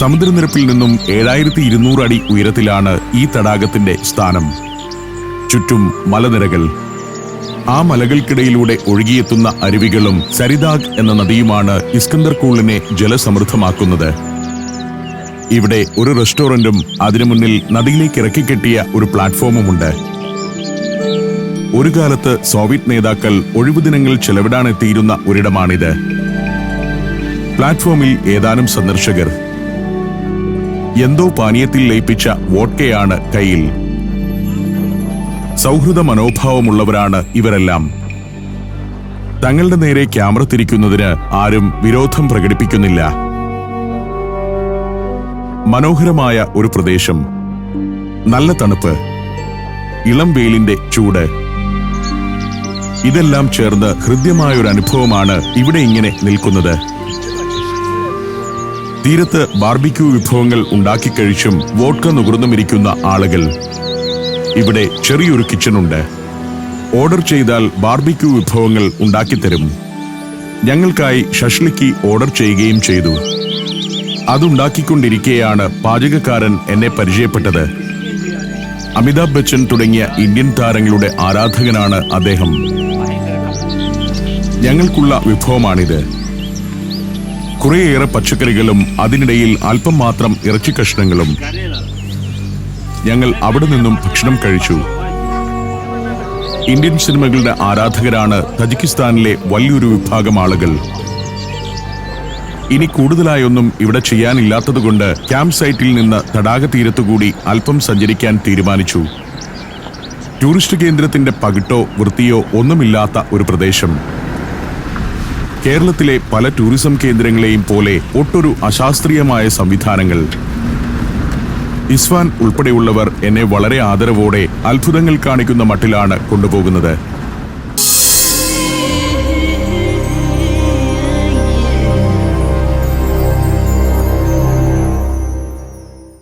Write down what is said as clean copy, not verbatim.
സമുദ്രനിരപ്പിൽ നിന്നും 7200 അടി ഉയരത്തിലാണ് ഈ തടാകത്തിന്റെ സ്ഥാനം. ചുറ്റും മലനിരകൾ. ആ മലകൾക്കിടയിലൂടെ ഒഴുകിയെത്തുന്ന അരുവികളും സരിദാഗ് എന്ന നദിയുമാണ് ഇസ്കന്ദർ കൂളിനെ ജലസമൃദ്ധമാക്കുന്നത്. ഇവിടെ ഒരു റെസ്റ്റോറന്റും അതിനു മുന്നിൽ നദിയിലേക്ക് ഇറക്കിക്കെട്ടിയ ഒരു പ്ലാറ്റ്ഫോമുമുണ്ട്. ഒരു കാലത്ത് സോവിയറ്റ് നേതാക്കൾ ഒഴിവുദിനങ്ങൾ ചെലവിടാനെത്തിയിരുന്ന ഒരിടമാണിത്. പ്ലാറ്റ്ഫോമിൽ ഏതാനും സന്ദർശകർ. എന്തോ പാനീയത്തിൽ ലയിപ്പിച്ച വോഡ്കയാണ് കയ്യിൽ. സൗഹൃദ മനോഭാവമുള്ളവരാണ് ഇവരെല്ലാം. തങ്ങളുടെ നേരെ ക്യാമറ തിരിക്കുന്നതിന് ആരും വിരോധം പ്രകടിപ്പിക്കുന്നില്ല. മനോഹരമായ ഒരു പ്രദേശം, നല്ല തണുപ്പ്, ഇളം വെയിലിന്റെ ചൂട്, ഇതെല്ലാം ചേർന്ന് ഹൃദ്യമായൊരു അനുഭവമാണ് ഇവിടെ ഇങ്ങനെ നിൽക്കുന്നത്. തീരത്ത് ബാർബിക്യൂ വിഭവങ്ങൾ ഉണ്ടാക്കിക്കഴിച്ചും വോഡ്ക നുകർന്നുമിരിക്കുന്ന ആളുകൾ. ഇവിടെ ചെറിയൊരു കിച്ചണുണ്ട്. ഓർഡർ ചെയ്താൽ ബാർബിക്യൂ വിഭവങ്ങൾ ഉണ്ടാക്കിത്തരും. ഞങ്ങൾക്കായി ഷഷ്ലിക്കി ഓർഡർ ചെയ്യുകയും ചെയ്തു. അതുണ്ടാക്കിക്കൊണ്ടിരിക്കെയാണ് പാചകക്കാരൻ എന്നെ പരിചയപ്പെട്ടത്. അമിതാഭ് ബച്ചൻ തുടങ്ങിയ ഇന്ത്യൻ താരങ്ങളുടെ ആരാധകനാണ് അദ്ദേഹം. ഞങ്ങൾക്കുള്ള വിഭവമാണിത്. കുറേയേറെ പച്ചക്കറികളും അതിനിടയിൽ അല്പം മാത്രം ഇറച്ചി കഷ്ണങ്ങളും. ഞങ്ങൾ അവിടെ നിന്നും ഭക്ഷണം കഴിച്ചു. ഇന്ത്യൻ സിനിമകളുടെ ആരാധകരാണ് തജിക്കിസ്ഥാനിലെ വലിയൊരു വിഭാഗം ആളുകൾ. ഇനി കൂടുതലായൊന്നും ഇവിടെ ചെയ്യാനില്ലാത്തതുകൊണ്ട് ക്യാമ്പ് സൈറ്റിൽ നിന്ന് തടാക തീരത്തുകൂടി അല്പം സഞ്ചരിക്കാൻ തീരുമാനിച്ചു. ടൂറിസ്റ്റ് കേന്ദ്രത്തിന്റെ പകിട്ടോ വൃത്തിയോ ഒന്നുമില്ലാത്ത ഒരു പ്രദേശം. കേരളത്തിലെ പല ടൂറിസം കേന്ദ്രങ്ങളെയും പോലെ ഒട്ടൊരു അശാസ്ത്രീയമായ സംവിധാനങ്ങൾ. ഇസ്വാൻ ഉൾപ്പെടെയുള്ളവർ എന്നെ വളരെ ആദരവോടെ അത്ഭുതങ്ങൾ കാണിക്കുന്ന മട്ടിലാണ് കൊണ്ടുപോകുന്നത്.